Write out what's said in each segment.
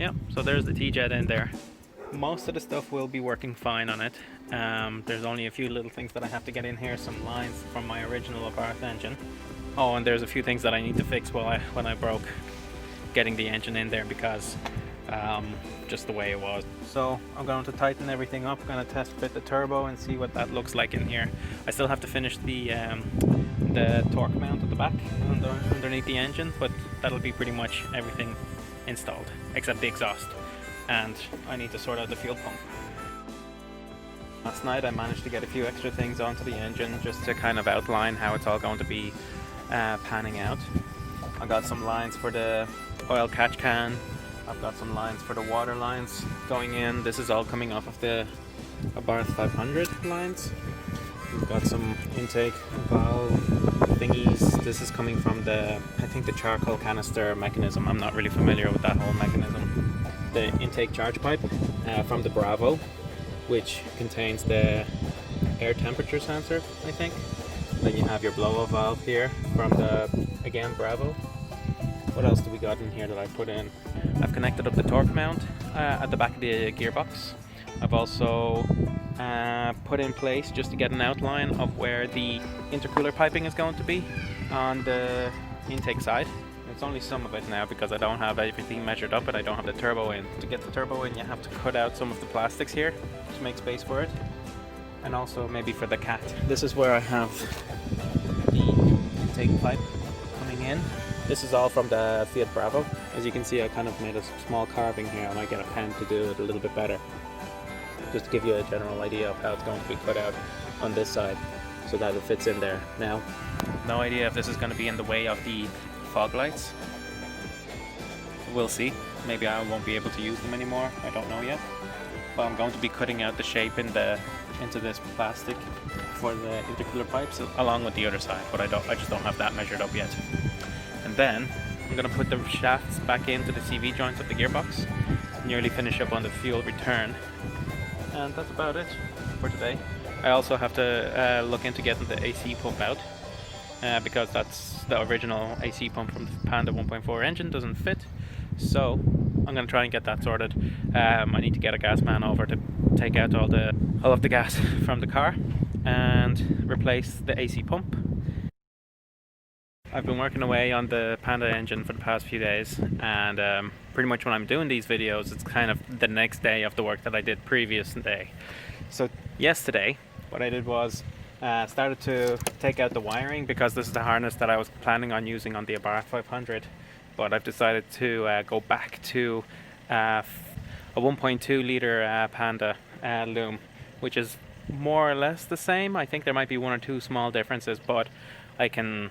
Yeah, so there's the TJet in there. Most of the stuff will be working fine on it. There's only a few little things that I have to get in here, some lines from my original Abarth engine. Oh, and there's a few things that I need to fix when I broke getting the engine in there, because just the way it was. So I'm going to tighten everything up. I'm going to test fit the turbo and see what that looks like in here. I still have to finish the torque mount at the back underneath the engine, but that'll be pretty much everything installed except the exhaust, and I need to sort out the fuel pump. Last night I managed to get a few extra things onto the engine just to kind of outline how it's all going to be panning out. I got some lines for the oil catch can. I've got some lines for the water lines going in. This is all coming off of the Abarth 500 lines. We've got some intake valve thingies. This is coming from I think the charcoal canister mechanism. I'm not really familiar with that whole mechanism. The intake charge pipe from the Bravo, which contains the air temperature sensor, I think. Then you have your blow-off valve here from the, again, Bravo. What else do we got in here that I put in? I've connected up the torque mount at the back of the gearbox. I've also put in place, just to get an outline of where the intercooler piping is going to be on the intake side. It's only some of it now because I don't have everything measured up, but I don't have the turbo in. To get the turbo in, you have to cut out some of the plastics here to make space for it, and also maybe for the cat. This is where I have the intake pipe coming in. This is all from the Fiat Bravo. As you can see, I kind of made a small carving here. I might get a pen to do it a little bit better, just to give you a general idea of how it's going to be cut out on this side so that it fits in there. Now, no idea if this is going to be in the way of the fog lights. We'll see. Maybe I won't be able to use them anymore. I don't know yet. But I'm going to be cutting out the shape into this plastic for the intercooler pipes along with the other side, but I just don't have that measured up yet. And then I'm going to put the shafts back into the CV joints of the gearbox, nearly finish up on the fuel return, and that's about it for today. I also have to look into getting the AC pump out, because that's the original AC pump from the Panda 1.4 engine doesn't fit, so I'm going to try and get that sorted. I need to get a gas man over to take out all of the gas from the car and replace the AC pump. I've been working away on the Panda engine for the past few days, and pretty much when I'm doing these videos, it's kind of the next day of the work that I did previous day. So yesterday, what I did was started to take out the wiring, because this is the harness that I was planning on using on the Abarth 500, but I've decided to go back to a 1.2 litre Panda loom, which is more or less the same. I think there might be one or two small differences, but I can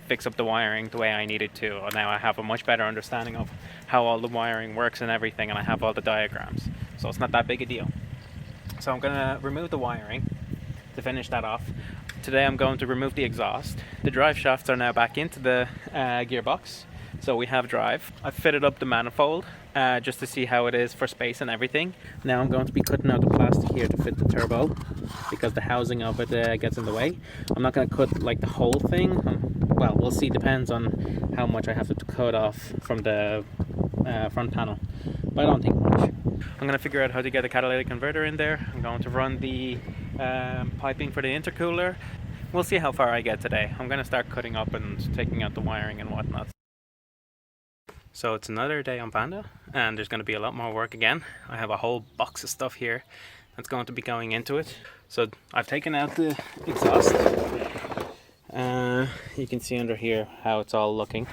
fix up the wiring the way I needed to. Now I have a much better understanding of how all the wiring works and everything, and I have all the diagrams, so it's not that big a deal. So I'm going to remove the wiring to finish that off. Today I'm going to remove the exhaust. The drive shafts are now back into the gearbox, so we have drive. I've fitted up the manifold just to see how it is for space and everything. Now I'm going to be cutting out the plastic here to fit the turbo, because the housing of it gets in the way. I'm not going to cut like the whole thing. Well, we'll see, depends on how much I have to cut off from the front panel, but I don't think much. I'm going to figure out how to get a catalytic converter in there. I'm going to run the piping for the intercooler. We'll see how far I get today. I'm going to start cutting up and taking out the wiring and whatnot. So it's another day on Panda, and there's going to be a lot more work again. I have a whole box of stuff here that's going to be going into it. So I've taken out the exhaust. You can see under here how it's all looking.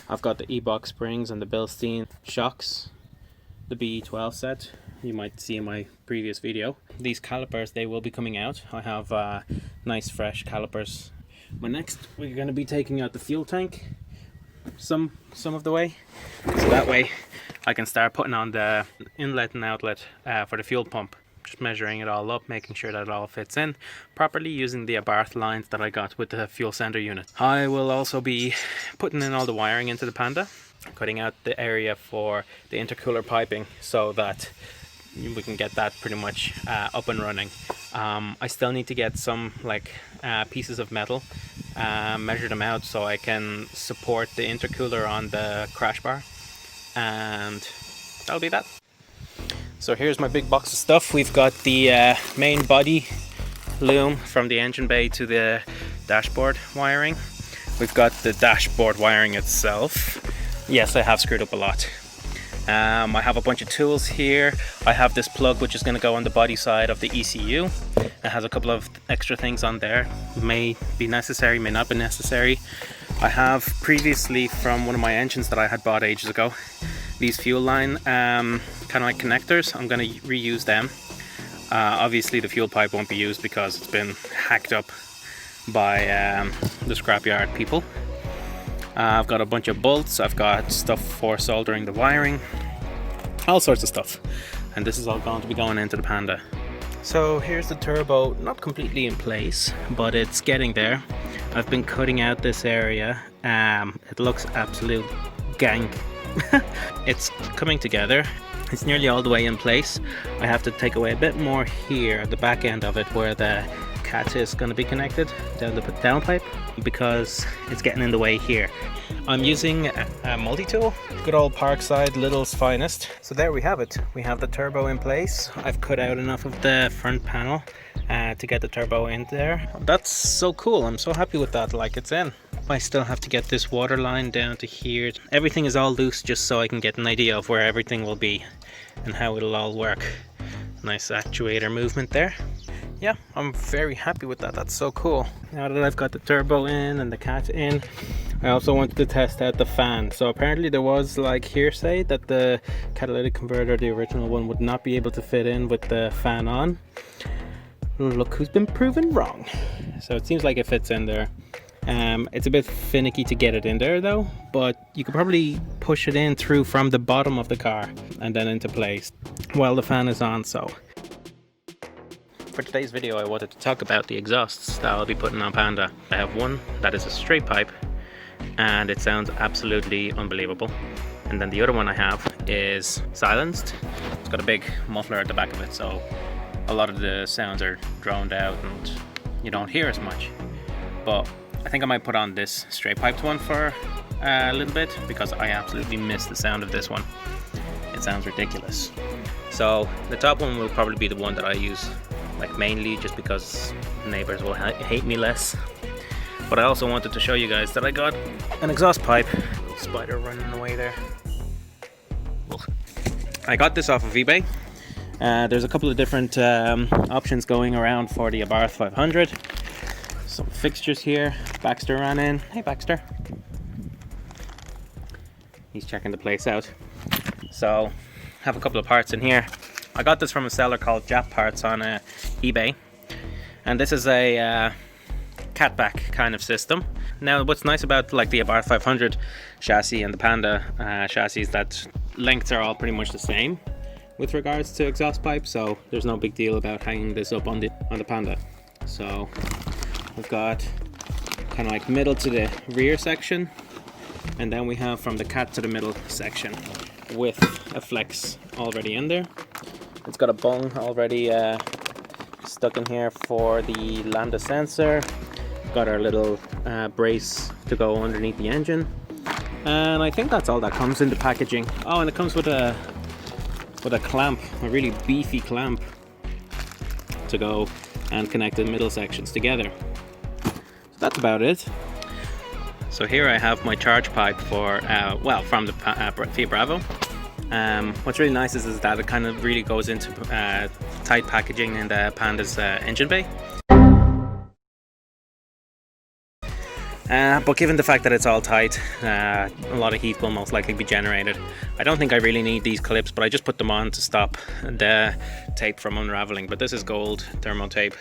I've got the E-box springs and the Bilstein shocks, the BE12 set you might see in my previous video. These calipers, they will be coming out. I have nice fresh calipers. Next we're going to be taking out the fuel tank some of the way, so that way I can start putting on the inlet and outlet for the fuel pump. Just measuring it all up, making sure that it all fits in properly using the Abarth lines that I got with the fuel sender unit. I will also be putting in all the wiring into the Panda, cutting out the area for the intercooler piping so that we can get that pretty much up and running. I still need to get some pieces of metal, measure them out so I can support the intercooler on the crash bar, and that'll be that. So here's my big box of stuff. We've got the main body loom from the engine bay to the dashboard wiring. We've got the dashboard wiring itself. Yes, I have screwed up a lot. I have a bunch of tools here. I have this plug which is going to go on the body side of the ECU. It has a couple of extra things on there. May be necessary, may not be necessary. I have previously, from one of my engines that I had bought ages ago, these fuel line kind of like connectors. I'm going to reuse them. Obviously the fuel pipe won't be used because it's been hacked up by the scrapyard people. I've got a bunch of bolts, I've got stuff for soldering the wiring, all sorts of stuff. And this is all going to be going into the Panda. So here's the turbo, not completely in place, but it's getting there. I've been cutting out this area. It looks absolute gank. It's coming together. It's nearly all the way in place. I have to take away a bit more here at the back end of it where the cat is going to be connected down the downpipe, because it's getting in the way here. I'm using a multi-tool, good old Parkside Little's finest. So there we have it. We have the turbo in place. I've cut out enough of the front panel to get the turbo in there. That's so cool. I'm so happy with that, like it's in. I still have to get this water line down to here. Everything is all loose just so I can get an idea of where everything will be and how it'll all work. Nice actuator movement there. Yeah, I'm very happy with that. That's so cool. Now that I've got the turbo in and the cat in, I also wanted to test out the fan. So apparently there was like hearsay that the catalytic converter, the original one, would not be able to fit in with the fan on. Look who's been proven wrong. So it seems like it fits in there. It's a bit finicky to get it in there though, but you could probably push it in through from the bottom of the car and then into place while the fan is on. So for today's video, I wanted to talk about the exhausts that I'll be putting on Panda. I have one that is a straight pipe and it sounds absolutely unbelievable. And then the other one I have is silenced. It's got a big muffler at the back of it, so a lot of the sounds are drowned out and you don't hear as much. But I think I might put on this straight piped one for a little bit because I absolutely miss the sound of this one. It sounds ridiculous. So the top one will probably be the one that I use like mainly just because neighbors will hate me less. But I also wanted to show you guys that I got an exhaust pipe. Little spider running away there. I got this off of eBay. There's a couple of different options going around for the Abarth 500. Some fixtures here. Baxter ran in. Hey Baxter. He's checking the place out. So have a couple of parts in here. I got this from a seller called Jap Parts on eBay, and this is a catback kind of system. Now what's nice about like the Abarth 500 chassis and the Panda chassis is that lengths are all pretty much the same with regards to exhaust pipes, so there's no big deal about hanging this up on the Panda. So we've got kind of like middle to the rear section, and then we have from the cat to the middle section with a flex already in there. It's got a bung already stuck in here for the lambda sensor. Got our little brace to go underneath the engine, and I think that's all that comes in the packaging. Oh, and it comes with a clamp, a really beefy clamp to go and connect the middle sections together. So that's about it. So here I have my charge pipe for well, from the Fiat Bravo. What's really nice is that it kind of really goes into tight packaging in the Panda's engine bay. But given the fact that it's all tight, a lot of heat will most likely be generated. I don't think I really need these clips, but I just put them on to stop the tape from unraveling. But this is gold thermo tape.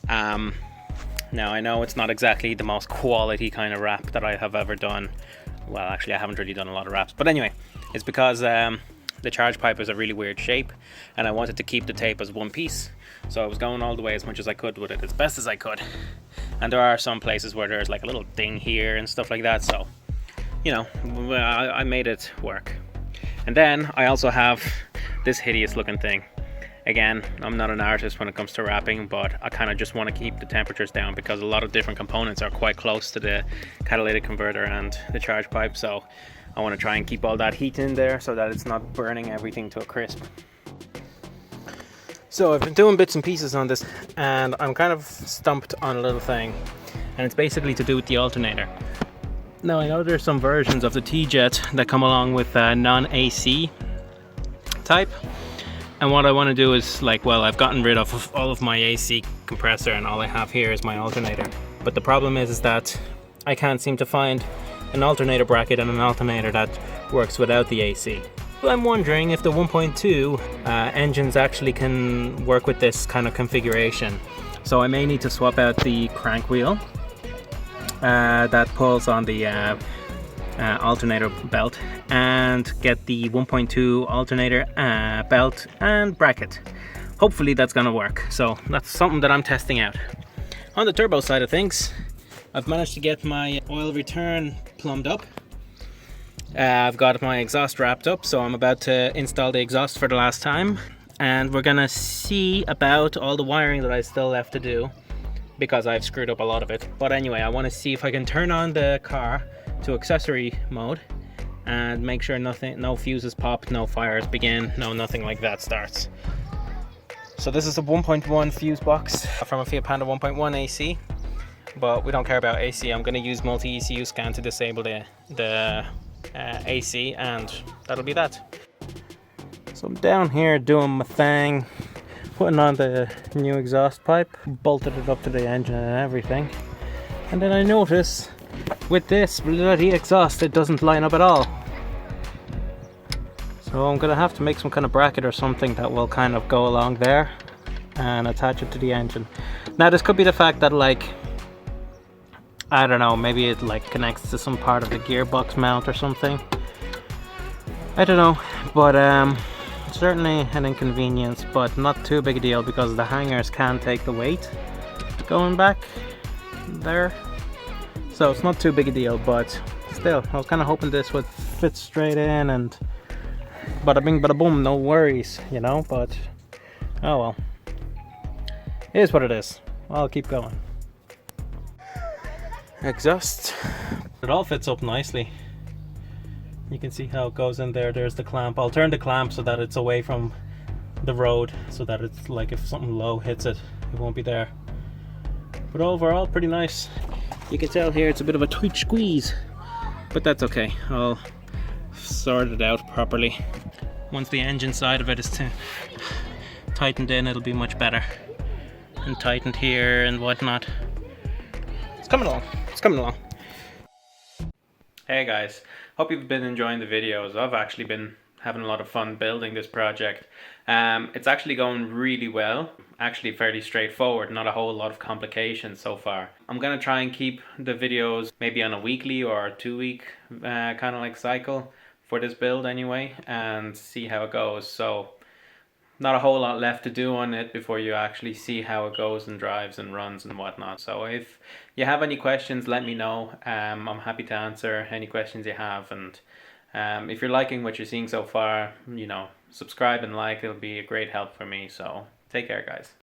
Now I know it's not exactly the most quality kind of wrap that I have ever done. Well, actually I haven't really done a lot of wraps, but anyway, it's because the charge pipe is a really weird shape and I wanted to keep the tape as one piece. So I was going all the way as much as I could with it, as best as I could. And there are some places where there's like a little ding here and stuff like that, so you know, I made it work. And then I also have this hideous looking thing. Again, I'm not an artist when it comes to wrapping, but I kind of just want to keep the temperatures down because a lot of different components are quite close to the catalytic converter and the charge pipe. So I want to try and keep all that heat in there so that it's not burning everything to a crisp. So I've been doing bits and pieces on this, and I'm kind of stumped on a little thing, and it's basically to do with the alternator. Now I know there's some versions of the TJet that come along with non-AC type, and what I want to do is, like, well, I've gotten rid of all of my AC compressor and all I have here is my alternator. But the problem is that I can't seem to find an alternator bracket and an alternator that works without the AC. Well, I'm wondering if the 1.2 engines actually can work with this kind of configuration. So I may need to swap out the crank wheel that pulls on the alternator belt and get the 1.2 alternator belt and bracket. Hopefully that's gonna work. So that's something that I'm testing out. On the turbo side of things, I've managed to get my oil return plumbed up. I've got my exhaust wrapped up, so I'm about to install the exhaust for the last time, and we're gonna see about all the wiring that I still left to do because I've screwed up a lot of it. But anyway, I want to see if I can turn on the car to accessory mode and make sure no fuses pop, no fires begin, nothing like that starts. So this is a 1.1 fuse box from a Fiat Panda 1.1 AC, but we don't care about AC. I'm going to use multi-ECU scan to disable the AC, and that'll be that. So I'm down here doing my thing, putting on the new exhaust pipe, bolted it up to the engine and everything, and then I notice with this bloody exhaust it doesn't line up at all. So I'm gonna have to make some kind of bracket or something that will kind of go along there and attach it to the engine. Now this could be the fact that, like, I don't know, maybe it like connects to some part of the gearbox mount or something. I don't know, but certainly an inconvenience, but not too big a deal because the hangers can take the weight going back there. So it's not too big a deal, but still, I was kind of hoping this would fit straight in and bada bing bada boom, no worries, you know, but oh well. It is what it is. I'll keep going. Exhaust. It all fits up nicely. You can see how it goes in there. There's the clamp. I'll turn the clamp so that it's away from the road, so that it's like if something low hits it, it won't be there. But overall, pretty nice. You can tell here it's a bit of a tight squeeze, but that's okay. I'll sort it out properly. Once the engine side of it is tightened in, it'll be much better. And tightened here and whatnot. It's coming along. It's coming along. Hey guys, hope you've been enjoying the videos. I've actually been having a lot of fun building this project. It's actually going really well. Actually fairly straightforward, not a whole lot of complications so far. I'm gonna try and keep the videos maybe on a weekly or 2-week kind of like cycle for this build anyway, and see how it goes. So not a whole lot left to do on it before you actually see how it goes and drives and runs and whatnot. So if you have any questions, let me know. I'm happy to answer any questions you have, and if you're liking what you're seeing so far, you know, subscribe and like, it'll be a great help for me. So take care guys.